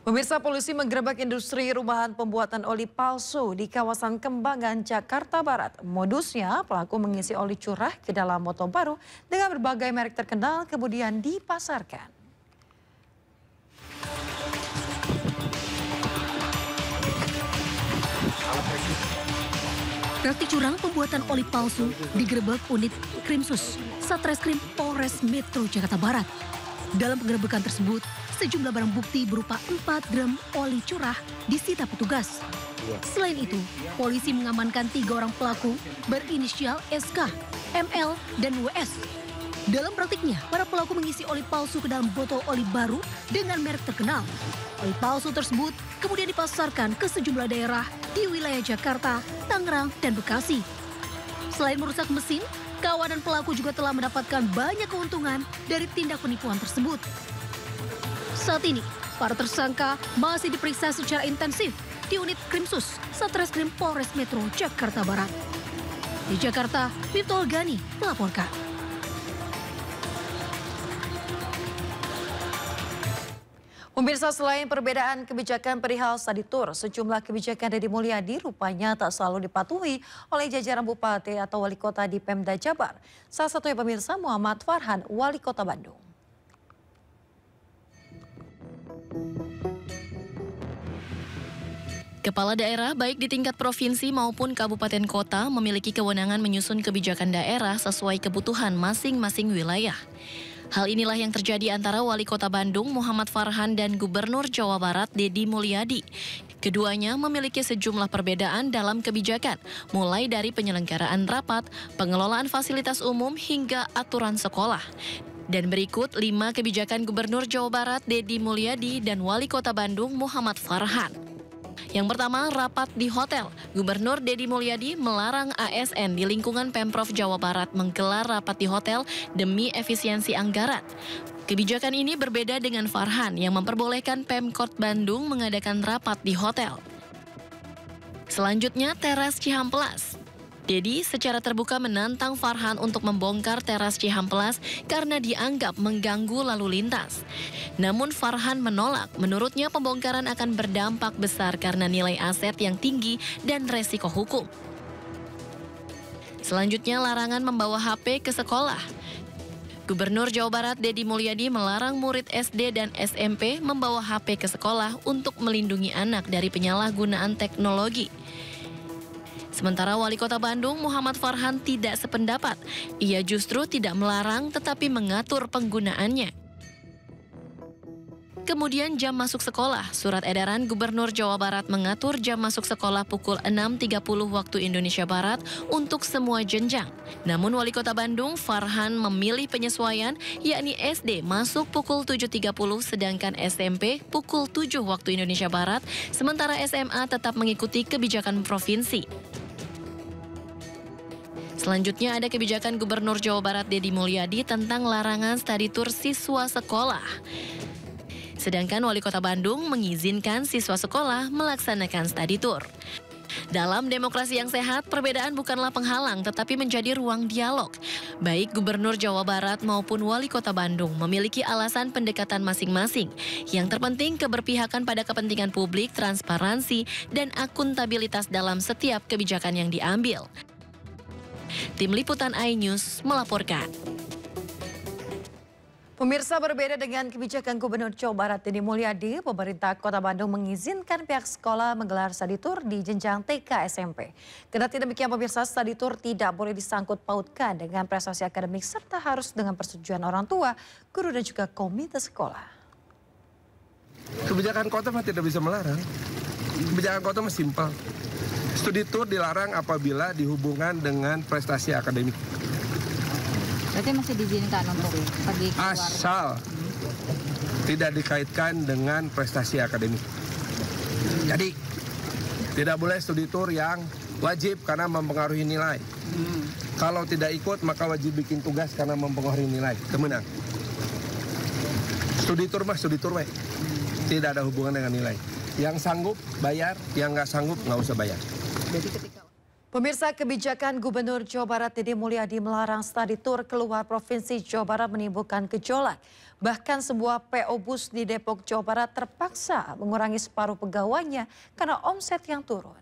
Pemirsa, polisi menggerebek industri rumahan pembuatan oli palsu di kawasan Kembangan, Jakarta Barat. Modusnya, pelaku mengisi oli curah ke dalam motor baru dengan berbagai merek terkenal kemudian dipasarkan. Praktik curang pembuatan oli palsu digerebek unit Krimsus Satreskrim Polres Metro Jakarta Barat. Dalam penggerebekan tersebut, sejumlah barang bukti berupa 4 drum oli curah disita petugas. Selain itu, polisi mengamankan 3 orang pelaku berinisial SK, ML, dan WS. Dalam praktiknya, para pelaku mengisi oli palsu ke dalam botol oli baru dengan merek terkenal. Oli palsu tersebut kemudian dipasarkan ke sejumlah daerah di wilayah Jakarta, Tangerang, dan Bekasi. Selain merusak mesin, kawanan pelaku juga telah mendapatkan banyak keuntungan dari tindak penipuan tersebut. Saat ini, para tersangka masih diperiksa secara intensif di unit Krimsus Satreskrim Polres Metro Jakarta Barat. Di Jakarta, Miftahul Gani melaporkan. Pemirsa, selain perbedaan kebijakan perihal study tour, sejumlah kebijakan Deddy Mulyadi rupanya tak selalu dipatuhi oleh jajaran bupati atau wali kota di Pemda Jabar. Salah satunya pemirsa Muhammad Farhan, wali kota Bandung. Kepala daerah baik di tingkat provinsi maupun kabupaten kota memiliki kewenangan menyusun kebijakan daerah sesuai kebutuhan masing-masing wilayah. Hal inilah yang terjadi antara Wali Kota Bandung Muhammad Farhan dan Gubernur Jawa Barat Deddy Mulyadi. Keduanya memiliki sejumlah perbedaan dalam kebijakan, mulai dari penyelenggaraan rapat, pengelolaan fasilitas umum hingga aturan sekolah. Dan berikut 5 kebijakan Gubernur Jawa Barat Deddy Mulyadi dan Wali Kota Bandung Muhammad Farhan. Yang pertama, rapat di hotel. Gubernur Deddy Mulyadi melarang ASN di lingkungan Pemprov Jawa Barat menggelar rapat di hotel demi efisiensi anggaran. Kebijakan ini berbeda dengan Farhan yang memperbolehkan Pemkot Bandung mengadakan rapat di hotel. Selanjutnya, teras Cihampelas. Deddy secara terbuka menantang Farhan untuk membongkar teras Cihampelas karena dianggap mengganggu lalu lintas. Namun Farhan menolak, menurutnya pembongkaran akan berdampak besar karena nilai aset yang tinggi dan resiko hukum. Selanjutnya, larangan membawa HP ke sekolah. Gubernur Jawa Barat Deddy Mulyadi melarang murid SD dan SMP membawa HP ke sekolah untuk melindungi anak dari penyalahgunaan teknologi. Sementara Wali Kota Bandung Muhammad Farhan tidak sependapat. Ia justru tidak melarang tetapi mengatur penggunaannya. Kemudian jam masuk sekolah. Surat edaran Gubernur Jawa Barat mengatur jam masuk sekolah pukul 6.30 waktu Indonesia Barat untuk semua jenjang. Namun Wali Kota Bandung Farhan memilih penyesuaian, yakni SD masuk pukul 7.30 sedangkan SMP pukul 7 waktu Indonesia Barat, sementara SMA tetap mengikuti kebijakan provinsi. Selanjutnya ada kebijakan Gubernur Jawa Barat Deddy Mulyadi tentang larangan study tour siswa sekolah. Sedangkan Wali Kota Bandung mengizinkan siswa sekolah melaksanakan study tour. Dalam demokrasi yang sehat, perbedaan bukanlah penghalang tetapi menjadi ruang dialog. Baik Gubernur Jawa Barat maupun Wali Kota Bandung memiliki alasan pendekatan masing-masing. Yang terpenting keberpihakan pada kepentingan publik, transparansi, dan akuntabilitas dalam setiap kebijakan yang diambil. Tim Liputan iNews melaporkan. Pemirsa, berbeda dengan kebijakan Gubernur Jawa Barat Deddy Mulyadi, pemerintah Kota Bandung mengizinkan pihak sekolah menggelar study tour di jenjang TK SMP. Kendati demikian pemirsa, study tour tidak boleh disangkut pautkan dengan prestasi akademik serta harus dengan persetujuan orang tua, guru dan juga komite sekolah. Kebijakan kota mah tidak bisa melarang. Kebijakan kota mah simpel. Studi tour dilarang apabila dihubungkan dengan prestasi akademik. Berarti masih diizinkan untuk pergi keluar? Asal tidak dikaitkan dengan prestasi akademik. Jadi tidak boleh studi tour yang wajib karena mempengaruhi nilai. Kalau tidak ikut maka wajib bikin tugas karena mempengaruhi nilai. Kemenang. Studi tour mah studi tour weh. Tidak ada hubungan dengan nilai. Yang sanggup bayar, yang nggak sanggup nggak usah bayar. Jadi ketika Pemirsa, kebijakan Gubernur Jawa Barat Deddy Mulyadi melarang study tour keluar Provinsi Jawa Barat menimbulkan gejolak. Bahkan sebuah PO Bus di Depok, Jawa Barat terpaksa mengurangi separuh pegawainya karena omset yang turun.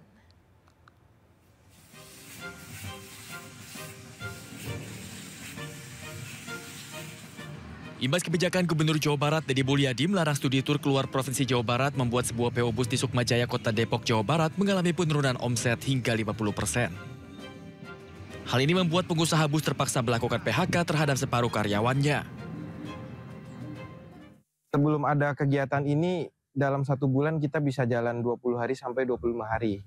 Imbas kebijakan Gubernur Jawa Barat Deddy Mulyadi melarang studi tur keluar Provinsi Jawa Barat membuat sebuah PO Bus di Sukmajaya, Kota Depok, Jawa Barat mengalami penurunan omset hingga 50%. Hal ini membuat pengusaha bus terpaksa melakukan PHK terhadap separuh karyawannya. Sebelum ada kegiatan ini, dalam 1 bulan kita bisa jalan 20 hari sampai 25 hari.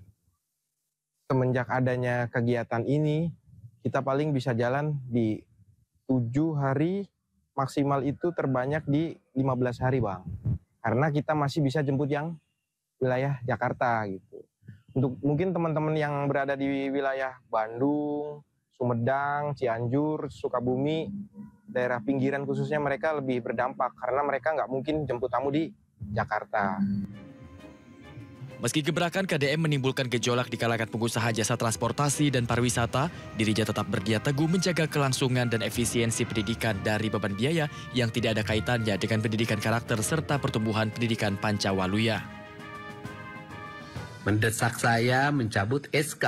Semenjak adanya kegiatan ini, kita paling bisa jalan di 7 hari, maksimal itu terbanyak di 15 hari, Bang. Karena kita masih bisa jemput yang wilayah Jakarta gitu. Untuk mungkin teman-teman yang berada di wilayah Bandung, Sumedang, Cianjur, Sukabumi, daerah pinggiran khususnya mereka lebih berdampak karena mereka nggak mungkin jemput tamu di Jakarta. Meski gebrakan KDM menimbulkan gejolak di kalangan pengusaha jasa transportasi dan pariwisata, dirinya tetap berniat teguh menjaga kelangsungan dan efisiensi pendidikan dari beban biaya yang tidak ada kaitannya dengan pendidikan karakter serta pertumbuhan pendidikan Pancawaluya. Mendesak saya mencabut SK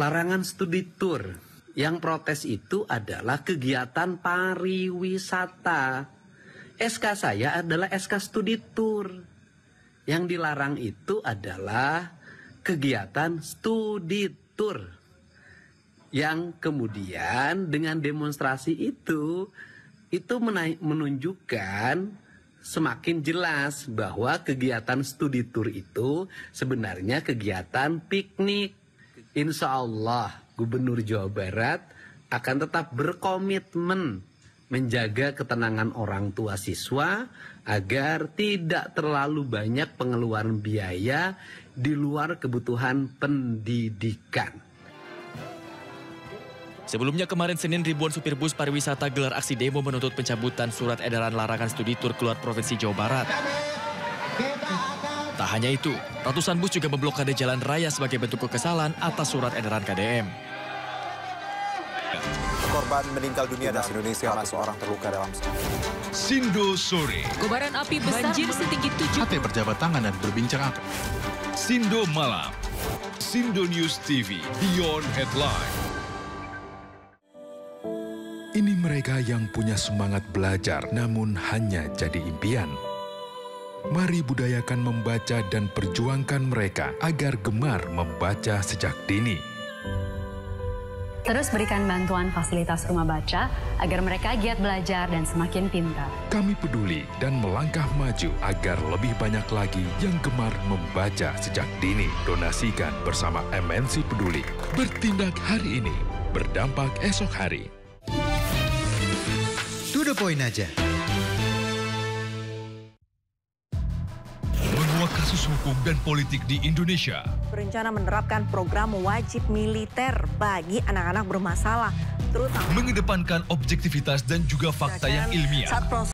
larangan studi tur. Yang protes itu adalah kegiatan pariwisata. SK saya adalah SK studi tur. Yang dilarang itu adalah kegiatan studi tur. Yang kemudian dengan demonstrasi itu menunjukkan semakin jelas bahwa kegiatan studi tur itu sebenarnya kegiatan piknik. Insya Allah Gubernur Jawa Barat akan tetap berkomitmen menjaga ketenangan orang tua siswa agar tidak terlalu banyak pengeluaran biaya di luar kebutuhan pendidikan. Sebelumnya kemarin Senin ribuan supir bus pariwisata gelar aksi demo menuntut pencabutan surat edaran larangan studi tur keluar Provinsi Jawa Barat. Tak hanya itu, ratusan bus juga memblokade jalan raya sebagai bentuk kekesalan atas surat edaran KDM. Korban meninggal dunia dan Indonesia, 100 orang terluka dalam Sindo Sore. Kobaran api besar banjir setinggi 7. Hati berjabat tangan dan berbincang akrab. Sindo Malam. Sindo News TV Beyond Headline. Ini mereka yang punya semangat belajar namun hanya jadi impian. Mari budayakan membaca dan perjuangkan mereka agar gemar membaca sejak dini. Terus berikan bantuan fasilitas rumah baca agar mereka giat belajar dan semakin pintar. Kami peduli dan melangkah maju agar lebih banyak lagi yang gemar membaca sejak dini. Donasikan bersama MNC Peduli. Bertindak hari ini, berdampak esok hari. To the point aja. Menguak kasus hukum dan politik di Indonesia. Berencana menerapkan program wajib militer bagi anak-anak bermasalah, terutama mengedepankan objektivitas dan juga fakta yang ilmiah.